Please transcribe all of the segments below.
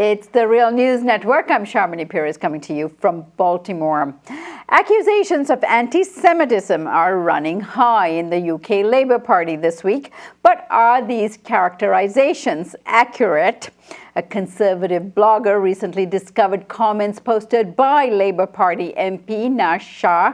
It's the Real News Network. I'm Sharmini Perez coming to you from Baltimore. Accusations of anti-Semitism are running high in the UK Labour Party this week. But are these characterizations accurate? A conservative blogger recently discovered comments posted by Labour Party MP Naz Shah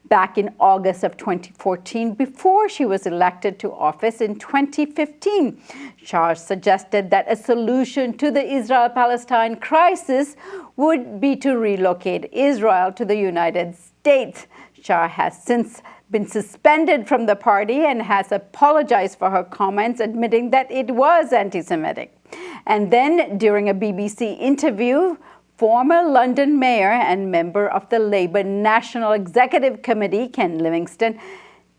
back in August of 2014, before she was elected to office in 2015. Shah suggested that a solution to the Israel-Palestine crisis would be to relocate Israel to the United States. Shah has since been suspended from the party and has apologized for her comments, admitting that it was anti-Semitic. And then, during a BBC interview, former London mayor and member of the Labour National Executive Committee, Ken Livingstone,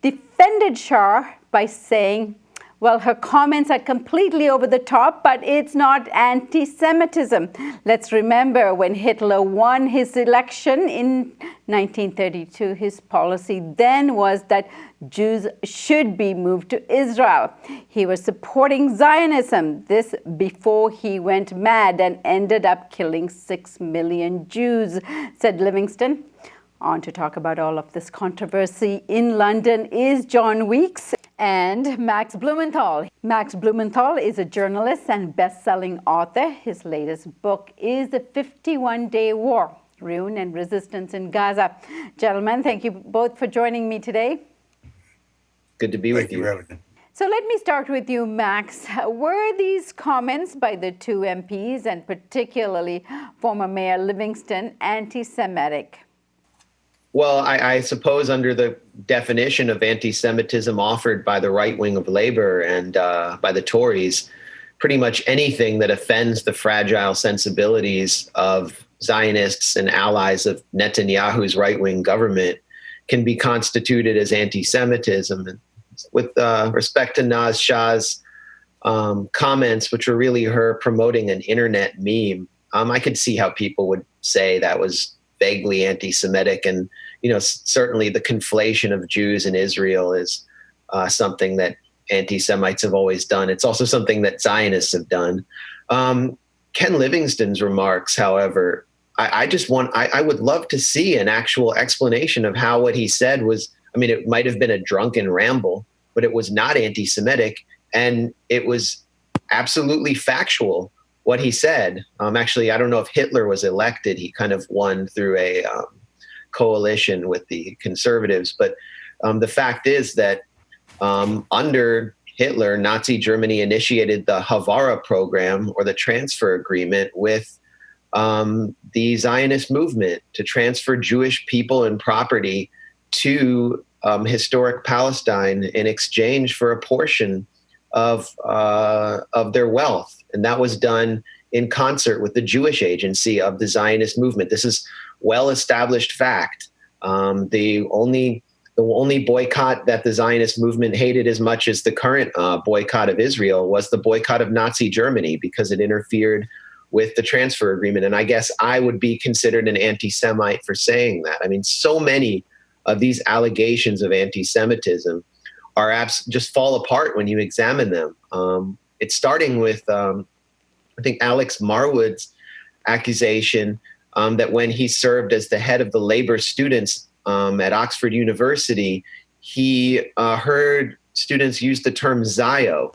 defended Shah by saying, well, her comments are completely over the top, but it's not anti-Semitism. Let's remember when Hitler won his election in 1932, his policy then was that Jews should be moved to Israel. He was supporting Zionism, this before he went mad and ended up killing 6 million Jews, said Livingstone. On to talk about all of this controversy in London is John Weeks and Max Blumenthal. Max Blumenthal is a journalist and best-selling author. His latest book is The 51-Day War, Ruin and Resistance in Gaza. Gentlemen, thank you both for joining me today. Good to be with you. So let me start with you, Max. Were these comments by the two MPs, and particularly former Mayor Livingstone, anti-Semitic? Well, I suppose under the definition of anti-Semitism offered by the right wing of Labour and by the Tories, pretty much anything that offends the fragile sensibilities of Zionists and allies of Netanyahu's right-wing government can be constituted as anti-Semitism. And with respect to Naz Shah's comments, which were really her promoting an internet meme, I could see how people would say that was vaguely anti-Semitic. And, you know, certainly the conflation of Jews and Israel is something that anti-Semites have always done. It's also something that Zionists have done. Ken Livingstone's remarks, however, I would love to see an actual explanation of how what he said was, I mean, it might have been a drunken ramble, but it was not anti-Semitic, and it was absolutely factual what he said. Actually, I don't know if Hitler was elected. He kind of won through a coalition with the conservatives. But the fact is that under Hitler, Nazi Germany initiated the Havara program, or the transfer agreement, with the Zionist movement to transfer Jewish people and property to historic Palestine in exchange for a portion of their wealth. And that was done in concert with the Jewish agency of the Zionist movement. This is well-established fact. The only boycott that the Zionist movement hated as much as the current boycott of Israel was the boycott of Nazi Germany, because it interfered with the transfer agreement. And I guess I would be considered an anti-Semite for saying that. I mean, so many of these allegations of anti-Semitism are just fall apart when you examine them. It's starting with, I think, Alex Marwood's accusation that when he served as the head of the Labour students at Oxford University, he heard students use the term Zio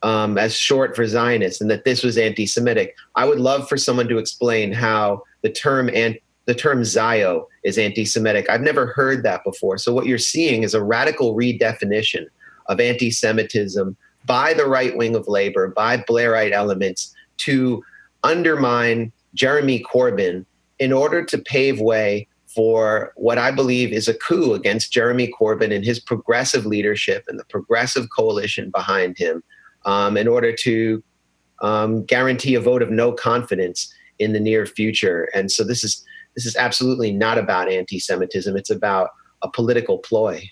as short for Zionist, and that this was anti-Semitic. I would love for someone to explain how the term Zio is anti-Semitic. I've never heard that before. So what you're seeing is a radical redefinition of anti-Semitism by the right wing of Labour, by Blairite elements, to undermine Jeremy Corbyn in order to pave way for what I believe is a coup against Jeremy Corbyn and his progressive leadership and the progressive coalition behind him, in order to guarantee a vote of no confidence in the near future. And so this is absolutely not about anti-Semitism. It's about a political ploy.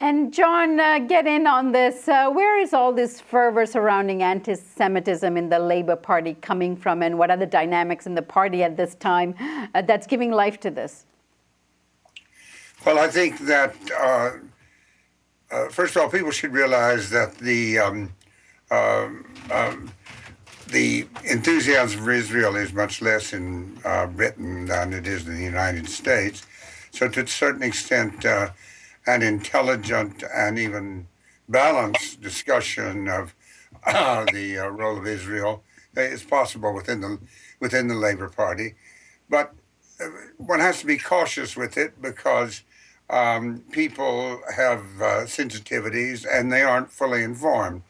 And John, get in on this. Where is all this fervor surrounding anti-Semitism in the Labour Party coming from, and what are the dynamics in the party at this time that's giving life to this? Well, I think that, first of all, people should realize that the the enthusiasm for Israel is much less in Britain than it is in the United States. So to a certain extent, an intelligent and even balanced discussion of the role of Israel is possible within the Labour Party, but one has to be cautious with it because people have sensitivities and they aren't fully informed.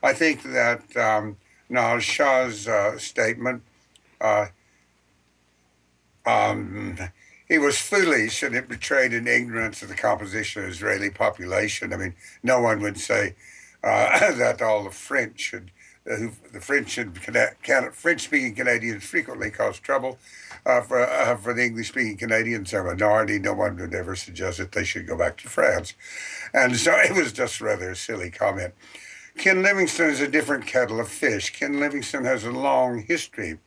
I think that Naz Shah's statement, he was foolish and it betrayed an ignorance of the composition of the Israeli population. I mean, no one would say that all the French should, French-speaking Canadians frequently cause trouble. For the English-speaking Canadians, a minority. No one would ever suggest that they should go back to France. And so it was just rather a silly comment. Ken Livingstone is a different kettle of fish. Ken Livingstone has a long history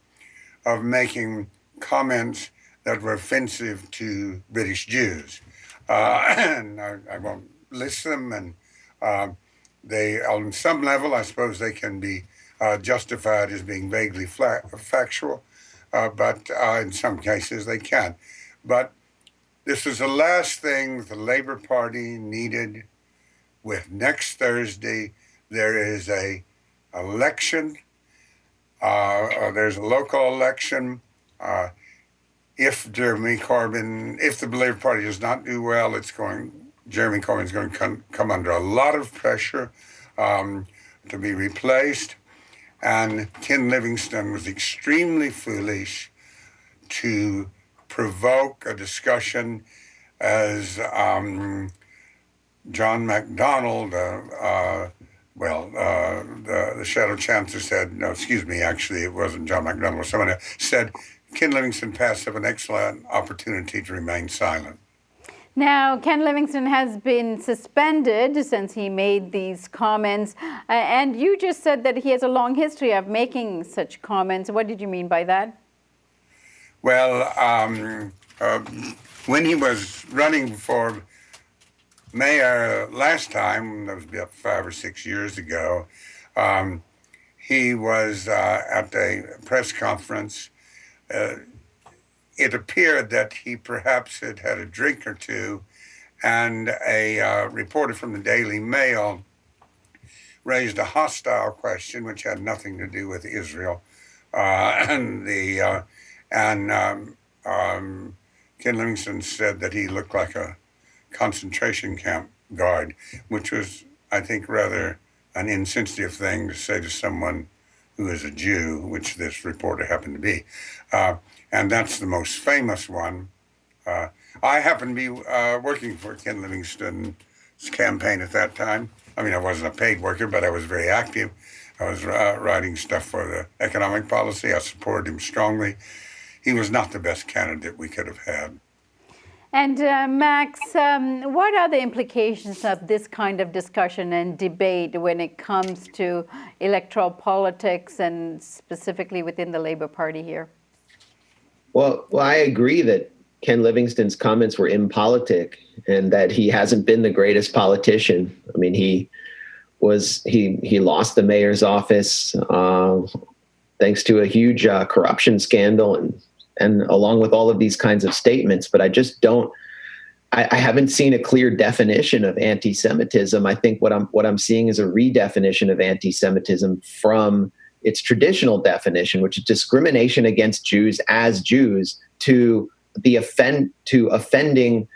of making comments that were offensive to British Jews. And I won't list them. And they, on some level, I suppose they can be justified as being vaguely factual. But in some cases they can. But this was the last thing the Labour Party needed. With next Thursday, there is a election. There's a local election. If Jeremy Corbyn, if the Labour Party does not do well, Jeremy Corbyn's going to come under a lot of pressure to be replaced. And Ken Livingstone was extremely foolish to provoke a discussion as John MacDonald, the Shadow Chancellor said, no, excuse me, actually it wasn't John MacDonald, it was someone else, said Ken Livingstone passed up an excellent opportunity to remain silent. Now, Ken Livingstone has been suspended since he made these comments. And you just said that he has a long history of making such comments. What did you mean by that? Well, when he was running for mayor last time, that was about 5 or 6 years ago, he was at a press conference. It appeared that he perhaps had had a drink or two, and a reporter from the Daily Mail raised a hostile question, which had nothing to do with Israel. Ken Livingstone said that he looked like a concentration camp guard, which was, I think, rather an insensitive thing to say to someone who is a Jew, which this reporter happened to be. And that's the most famous one. I happened to be working for Ken Livingstone's campaign at that time. I mean, I wasn't a paid worker, but I was very active. I was writing stuff for the economic policy. I supported him strongly. He was not the best candidate we could have had. And Max, what are the implications of this kind of discussion and debate when it comes to electoral politics and specifically within the Labour Party here? Well, I agree that Ken Livingstone's comments were impolitic and that he hasn't been the greatest politician. I mean, he lost the mayor's office thanks to a huge corruption scandal and along with all of these kinds of statements. But I just I haven't seen a clear definition of anti-Semitism. I think what I'm seeing is a redefinition of anti-Semitism from its traditional definition, which is discrimination against Jews as Jews, to offending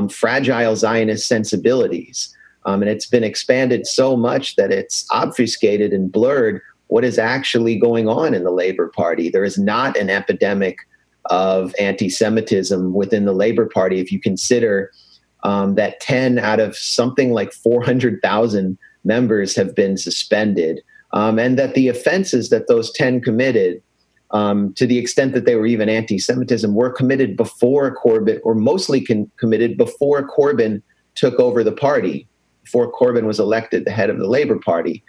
fragile Zionist sensibilities. And it's been expanded so much that it's obfuscated and blurred what is actually going on in the Labour Party. There is not an epidemic of anti-Semitism within the Labour Party if you consider that 10 out of something like 400,000 members have been suspended. And that the offenses that those 10 committed, to the extent that they were even anti-Semitism, were committed before Corbyn, or mostly committed before Corbyn took over the party, before Corbyn was elected the head of the Labour Party.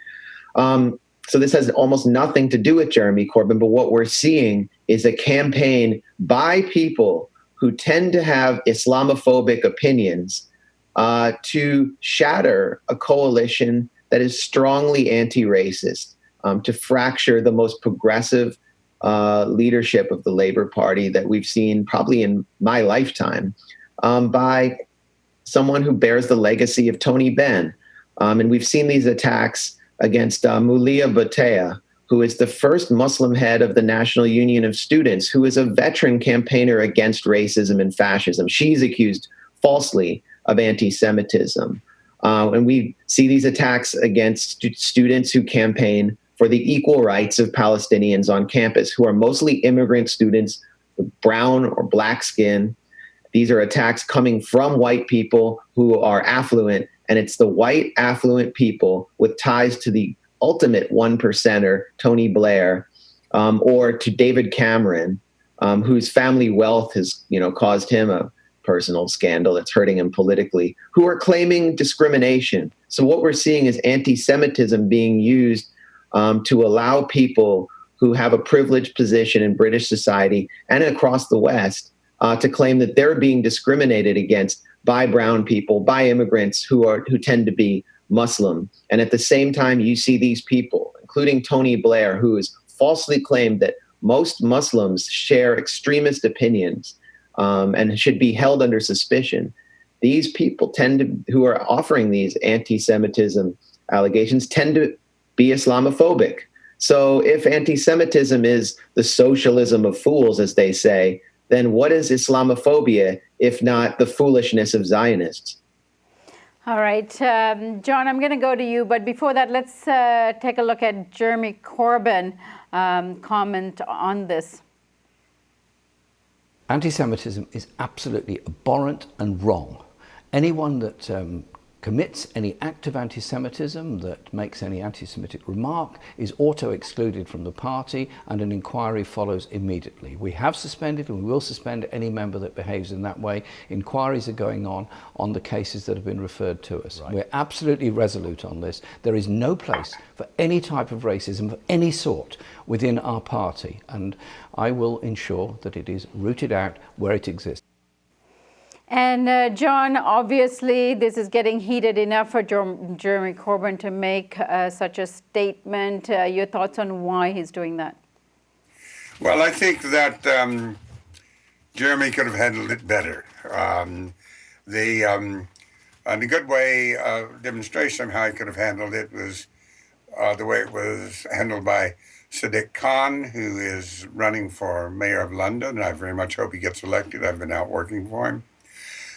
So this has almost nothing to do with Jeremy Corbyn, but what we're seeing is a campaign by people who tend to have Islamophobic opinions to shatter a coalition that is strongly anti-racist. to fracture the most progressive leadership of the Labour Party that we've seen probably in my lifetime by someone who bears the legacy of Tony Benn. And we've seen these attacks against Mulia Bhatia, who is the first Muslim head of the National Union of Students, who is a veteran campaigner against racism and fascism. She's accused falsely of anti-Semitism. And we see these attacks against students who campaign for the equal rights of Palestinians on campus, who are mostly immigrant students with brown or black skin. These are attacks coming from white people who are affluent, and it's the white affluent people with ties to the ultimate one percenter, Tony Blair, or to David Cameron, whose family wealth has, caused him a personal scandal that's hurting him politically, who are claiming discrimination. So what we're seeing is anti-Semitism being used to allow people who have a privileged position in British society and across the West to claim that they're being discriminated against by brown people, by immigrants who tend to be Muslim. And at the same time, you see these people, including Tony Blair, who has falsely claimed that most Muslims share extremist opinions and should be held under suspicion. These people who are offering these anti-Semitism allegations tend to be Islamophobic. So if anti-Semitism is the socialism of fools, as they say, then what is Islamophobia if not the foolishness of Zionists? All right, John, I'm going to go to you. But before that, let's take a look at Jeremy Corbyn comment on this. Anti-Semitism is absolutely abhorrent and wrong. Anyone that commits any act of anti-Semitism, that makes any anti-Semitic remark, is auto-excluded from the party, and an inquiry follows immediately. We have suspended and we will suspend any member that behaves in that way. Inquiries are going on the cases that have been referred to us. Right. We're absolutely resolute on this. There is no place for any type of racism of any sort within our party, and I will ensure that it is rooted out where it exists. And John, obviously, this is getting heated enough for Jeremy Corbyn to make such a statement. Your thoughts on why he's doing that? Well, I think that Jeremy could have handled it better. The good way demonstration of how he could have handled it was the way it was handled by Sadiq Khan, who is running for mayor of London. I very much hope he gets elected. I've been out working for him.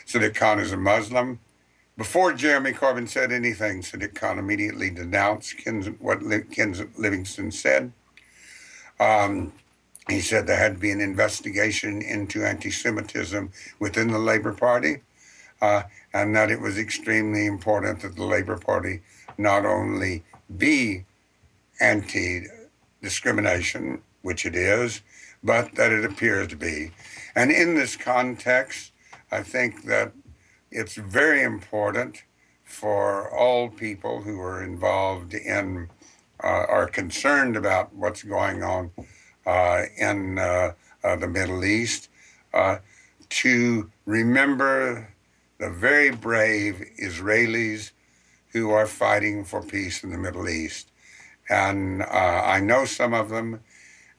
Sadiq Khan is a Muslim. Before Jeremy Corbyn said anything, Sadiq Khan immediately denounced what Livingston said. He said there had to be an investigation into anti-Semitism within the Labour Party, and that it was extremely important that the Labour Party not only be anti-discrimination, which it is, but that it appears to be. And in this context, I think that it's very important for all people who are involved in, are concerned about what's going on in the Middle East, to remember the very brave Israelis who are fighting for peace in the Middle East. And I know some of them.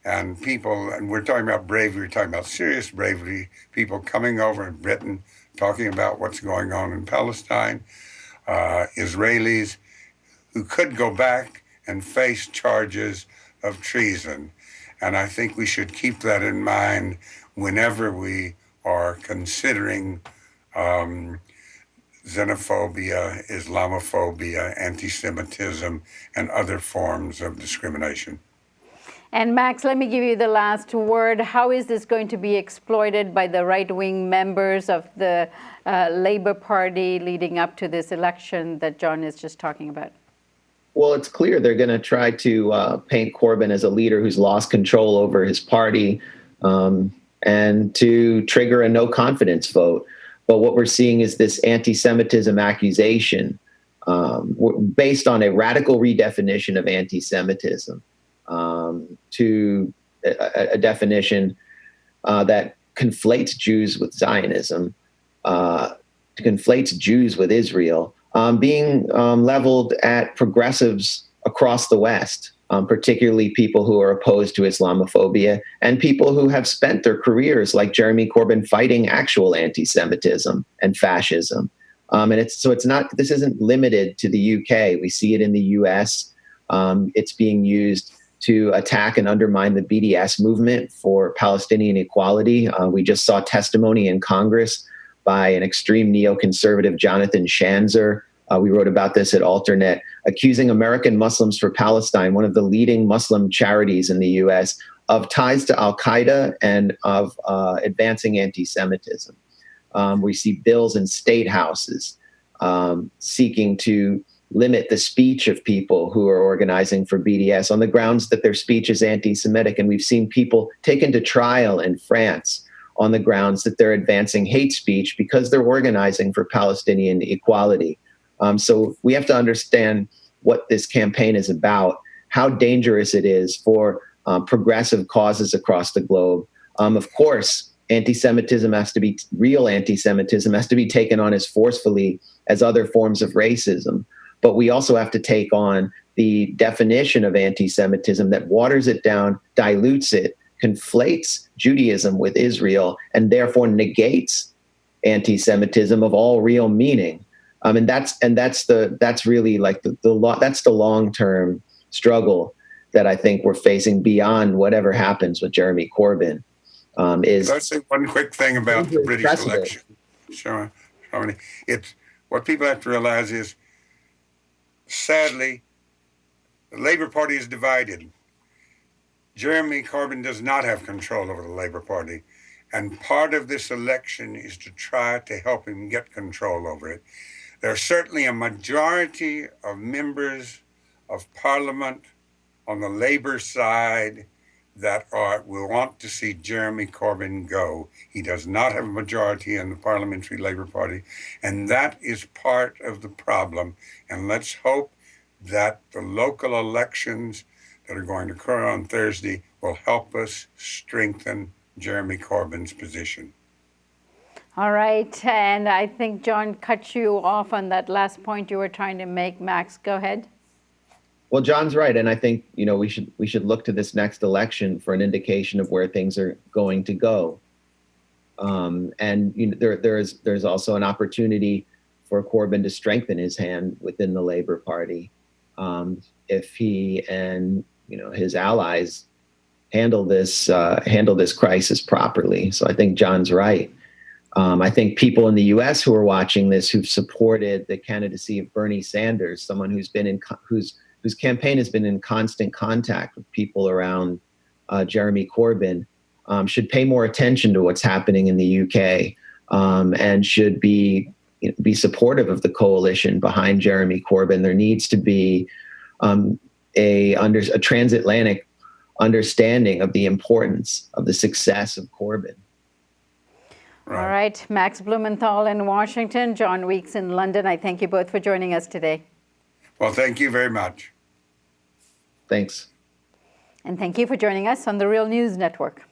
And people, and we're talking about bravery, we're talking about serious bravery, people coming over in Britain, talking about what's going on in Palestine, Israelis who could go back and face charges of treason. And I think we should keep that in mind whenever we are considering xenophobia, Islamophobia, anti-Semitism, and other forms of discrimination. And Max, let me give you the last word. How is this going to be exploited by the right-wing members of the Labour Party leading up to this election that John is just talking about? Well, it's clear they're going to try to paint Corbyn as a leader who's lost control over his party and to trigger a no-confidence vote. But what we're seeing is this anti-Semitism accusation based on a radical redefinition of anti-Semitism. To a definition that conflates Jews with Zionism, conflates Jews with Israel, being leveled at progressives across the West. particularly people who are opposed to Islamophobia and people who have spent their careers, like Jeremy Corbyn, fighting actual anti-Semitism and fascism. This isn't limited to the UK. We see it in the US. It's being used to attack and undermine the BDS movement for Palestinian equality. We just saw testimony in Congress by an extreme neoconservative, Jonathan Shanzer. We wrote about this at Alternet, accusing American Muslims for Palestine, one of the leading Muslim charities in the US, of ties to al-Qaeda and of advancing anti-Semitism. We see bills in state houses seeking to limit the speech of people who are organizing for BDS on the grounds that their speech is anti-Semitic. And we've seen people taken to trial in France on the grounds that they're advancing hate speech because they're organizing for Palestinian equality. So we have to understand what this campaign is about, how dangerous it is for progressive causes across the globe. Of course, anti-Semitism has to be, real anti-Semitism has to be taken on as forcefully as other forms of racism. But we also have to take on the definition of anti-Semitism that waters it down, dilutes it, conflates Judaism with Israel, and therefore negates anti-Semitism of all real meaning. That's really like that's the long-term struggle that I think we're facing beyond whatever happens with Jeremy Corbyn. Let's say one quick thing about the British election. Sure. It's what people have to realize is, sadly, the Labour Party is divided. Jeremy Corbyn does not have control over the Labour Party. And part of this election is to try to help him get control over it. There's certainly a majority of members of Parliament on the Labour side that will want to see Jeremy Corbyn go. He does not have a majority in the Parliamentary Labour Party, and that is part of the problem. And let's hope that the local elections that are going to occur on Thursday will help us strengthen Jeremy Corbyn's position. All right, and I think John cut you off on that last point you were trying to make. Max, go ahead. Well, John's right, and I think we should look to this next election for an indication of where things are going to go. And there's also an opportunity for Corbyn to strengthen his hand within the Labour Party if he and his allies handle this crisis properly. So I think John's right. I think people in the U.S. who are watching this, who've supported the candidacy of Bernie Sanders, someone whose campaign has been in constant contact with people around Jeremy Corbyn, should pay more attention to what's happening in the UK and should be supportive of the coalition behind Jeremy Corbyn. There needs to be a transatlantic understanding of the importance of the success of Corbyn. Right. All right, Max Blumenthal in Washington, John Weeks in London. I thank you both for joining us today. Well, thank you very much. Thanks. And thank you for joining us on the Real News Network.